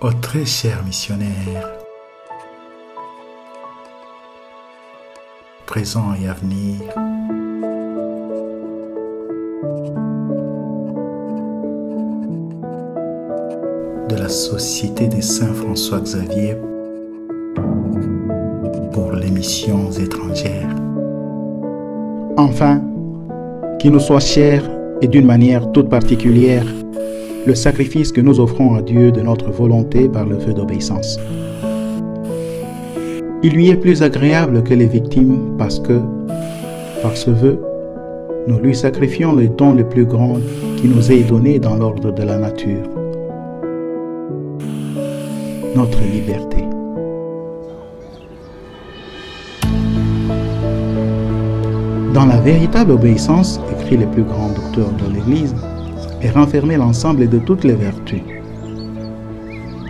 Ô très chers missionnaires, présents et à venir, de la Société des Saints François Xavier pour les missions étrangères. Enfin, qu'il nous soit cher et d'une manière toute particulière, le sacrifice que nous offrons à Dieu de notre volonté par le vœu d'obéissance. Il lui est plus agréable que les victimes parce que, par ce vœu, nous lui sacrifions le don le plus grand qui nous est donné dans l'ordre de la nature, notre liberté. Dans la véritable obéissance, écrit le plus grand docteur de l'Église, est renfermé l'ensemble de toutes les vertus.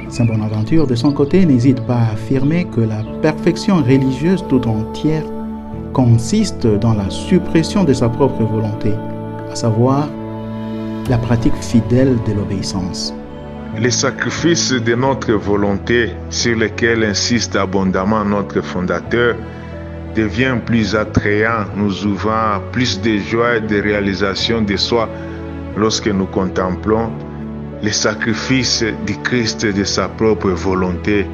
Saint Bonaventure, de son côté, n'hésite pas à affirmer que la perfection religieuse tout entière consiste dans la suppression de sa propre volonté, à savoir la pratique fidèle de l'obéissance. Le sacrifice de notre volonté, sur lequel insiste abondamment notre fondateur, devient plus attrayant, nous ouvrant à plus de joie et de réalisation de soi lorsque nous contemplons le sacrifice du Christ de sa propre volonté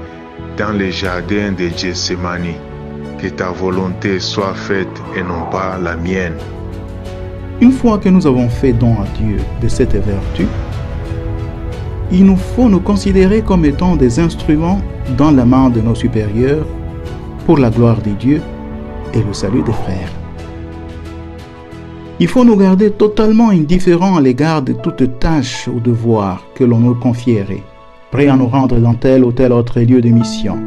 dans le jardin de Gethsémani. Que ta volonté soit faite et non pas la mienne. Une fois que nous avons fait don à Dieu de cette vertu, il nous faut nous considérer comme étant des instruments dans la main de nos supérieurs pour la gloire de Dieu et le salut des frères. Il faut nous garder totalement indifférents à l'égard de toute tâche ou devoir que l'on nous confierait, prêts à nous rendre dans tel ou tel autre lieu de mission,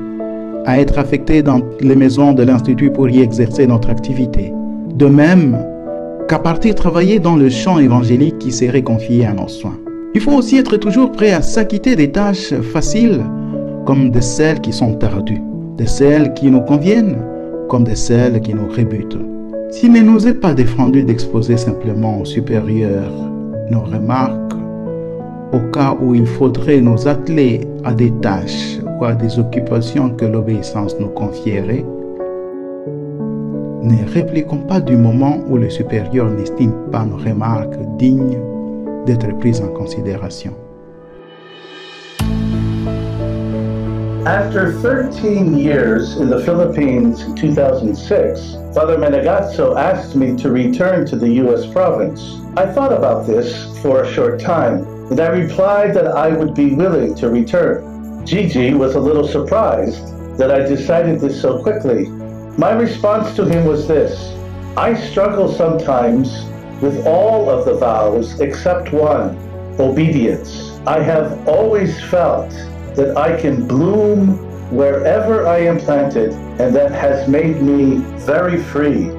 à être affectés dans les maisons de l'Institut pour y exercer notre activité, de même qu'à partir travailler dans le champ évangélique qui serait confié à nos soins. Il faut aussi être toujours prêt à s'acquitter des tâches faciles comme de celles qui sont ardues, de celles qui nous conviennent comme de celles qui nous rebutent. S'il ne nous est pas défendu d'exposer simplement aux supérieurs nos remarques, au cas où il faudrait nous atteler à des tâches ou à des occupations que l'obéissance nous confierait, ne répliquons pas du moment où le supérieur n'estime pas nos remarques dignes d'être prises en considération. After 13 years in the Philippines in 2006, Father Menegazzo asked me to return to the U.S. province. I thought about this for a short time, and I replied that I would be willing to return. Gigi was a little surprised that I decided this so quickly. My response to him was this: I struggle sometimes with all of the vows except one, obedience. I have always felt that I can bloom wherever I am planted, and that has made me very free.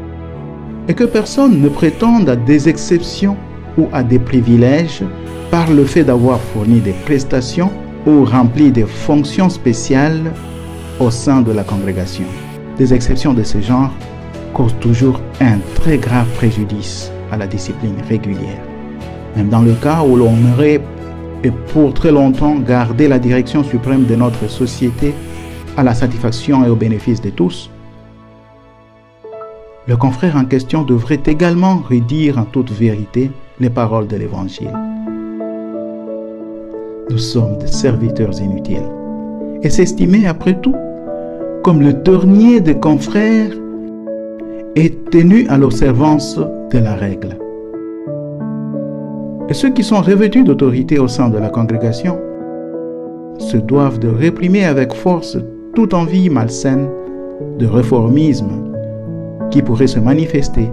Et que personne ne prétende à des exceptions ou à des privilèges par le fait d'avoir fourni des prestations ou rempli des fonctions spéciales au sein de la congrégation. Des exceptions de ce genre causent toujours un très grave préjudice à la discipline régulière. Même dans le cas où l'on aurait et pour très longtemps garder la direction suprême de notre société à la satisfaction et au bénéfice de tous, le confrère en question devrait également redire en toute vérité les paroles de l'Évangile. Nous sommes des serviteurs inutiles et s'estimer après tout comme le dernier des confrères est tenu à l'observance de la règle. Et ceux qui sont revêtus d'autorité au sein de la congrégation se doivent de réprimer avec force toute envie malsaine de réformisme qui pourrait se manifester,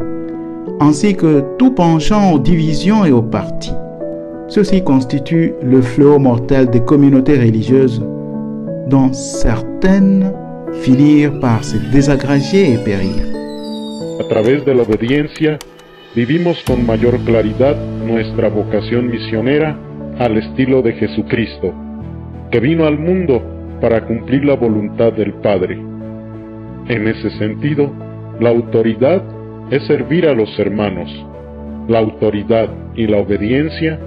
ainsi que tout penchant aux divisions et aux partis. Ceci constitue le fléau mortel des communautés religieuses, dont certaines finirent par se désagréger et périr. A través de la obediencia, vivimos con mayor claridad nuestra vocación misionera al estilo de Jesucristo, que vino al mundo para cumplir la voluntad del Padre. En ese sentido, la autoridad es servir a los hermanos. La autoridad y la obediencia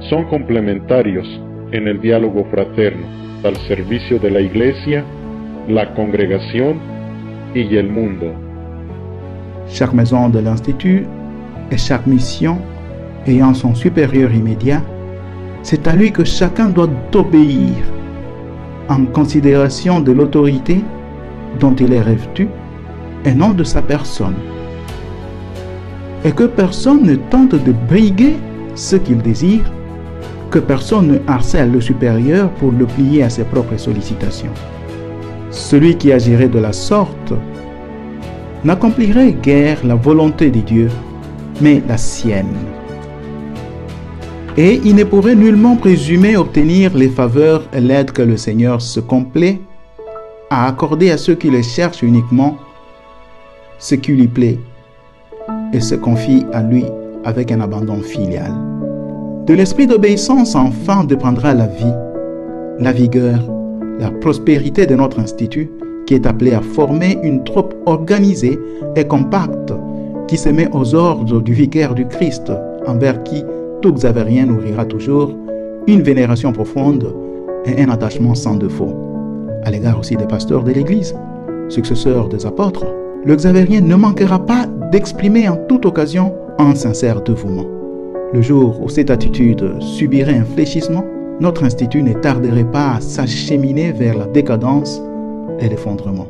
son complementarios en el diálogo fraterno. al servicio de la Iglesia, la congregación y el mundo. Chaque maison de l'Institut et chaque mission ayant son supérieur immédiat, c'est à lui que chacun doit obéir en considération de l'autorité dont il est revêtu et non de sa personne. Et que personne ne tente de briguer ce qu'il désire, que personne ne harcèle le supérieur pour le plier à ses propres sollicitations. Celui qui agirait de la sorte n'accomplirait guère la volonté de Dieu, mais la sienne. Et il ne pourrait nullement présumer obtenir les faveurs et l'aide que le Seigneur se complaît à accorder à ceux qui le cherchent uniquement ce qui lui plaît et se confient à lui avec un abandon filial. De l'esprit d'obéissance enfin dépendra la vie, la vigueur, la prospérité de notre institut qui est appelé à former une troupe organisée et compacte qui se met aux ordres du vicaire du Christ envers qui tout Xavérien nourrira toujours une vénération profonde et un attachement sans défaut. À l'égard aussi des pasteurs de l'Église, successeurs des apôtres, le Xavérien ne manquera pas d'exprimer en toute occasion un sincère dévouement. Le jour où cette attitude subirait un fléchissement, notre institut ne tarderait pas à s'acheminer vers la décadence et l'effondrement.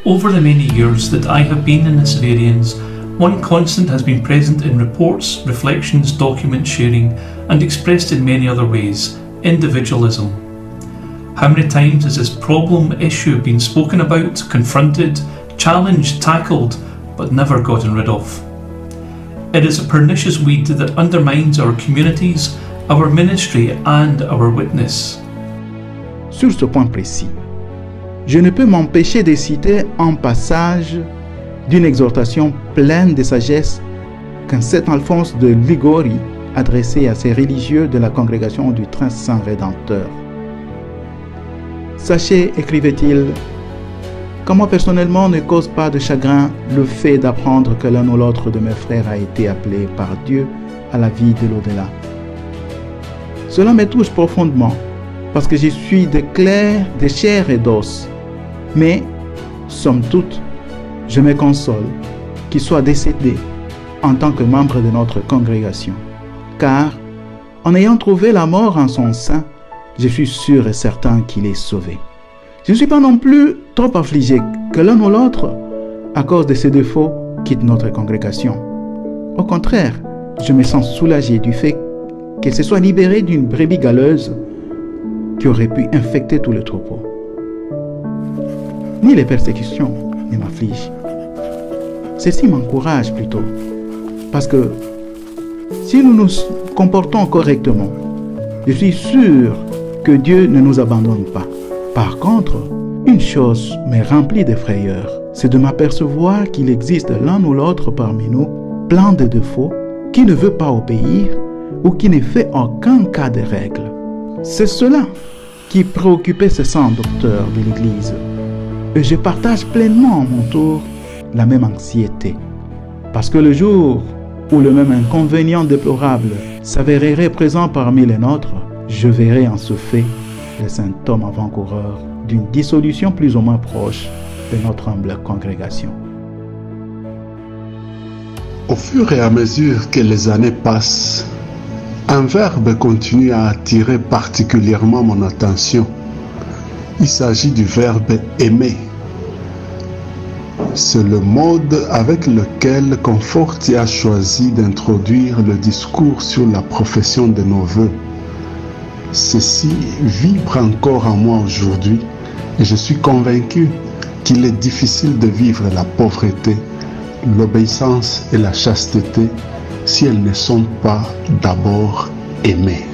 Over the many years that I have been in the Xaverians, one constant has been present in reports, reflections, document sharing, and expressed in many other ways: individualism. How many times has this problem issue been spoken about, confronted, challenged, tackled, but never gotten rid of? It is a pernicious weed that undermines our communities, our ministry, and our witness. Sur ce point précis, je ne peux m'empêcher de citer un passage d'une exhortation pleine de sagesse qu'un Saint Alphonse de Liguori adressait à ses religieux de la congrégation du Très Saint Rédempteur. Sachez, écrivait-il, que moi personnellement ne cause pas de chagrin le fait d'apprendre que l'un ou l'autre de mes frères a été appelé par Dieu à la vie de l'au-delà. Cela me touche profondément parce que je suis de chair et d'os. Mais, somme toute, je me console qu'il soit décédé en tant que membre de notre congrégation. Car, en ayant trouvé la mort en son sein, je suis sûr et certain qu'il est sauvé. Je ne suis pas non plus trop affligé que l'un ou l'autre, à cause de ses défauts, quitte notre congrégation. Au contraire, je me sens soulagé du fait qu'elle se soit libérée d'une brebis galeuse qui aurait pu infecter tout le troupeau. Ni les persécutions ne m'affligent. Ceci m'encourage plutôt, parce que si nous nous comportons correctement, je suis sûr que Dieu ne nous abandonne pas. Par contre, une chose me remplit de frayeur, c'est de m'apercevoir qu'il existe l'un ou l'autre parmi nous, plein de défauts, qui ne veut pas obéir ou qui ne fait aucun cas de règles. C'est cela qui préoccupait ces saints docteurs de l'Église. Et je partage pleinement à mon tour la même anxiété. Parce que le jour où le même inconvénient déplorable s'avérerait présent parmi les nôtres, je verrai en ce fait les symptômes avant-coureurs d'une dissolution plus ou moins proche de notre humble congrégation. Au fur et à mesure que les années passent, un verbe continue à attirer particulièrement mon attention. Il s'agit du verbe aimer. C'est le mode avec lequel Conforti a choisi d'introduire le discours sur la profession de nos vœux. Ceci vibre encore en moi aujourd'hui et je suis convaincu qu'il est difficile de vivre la pauvreté, l'obéissance et la chasteté si elles ne sont pas d'abord aimées.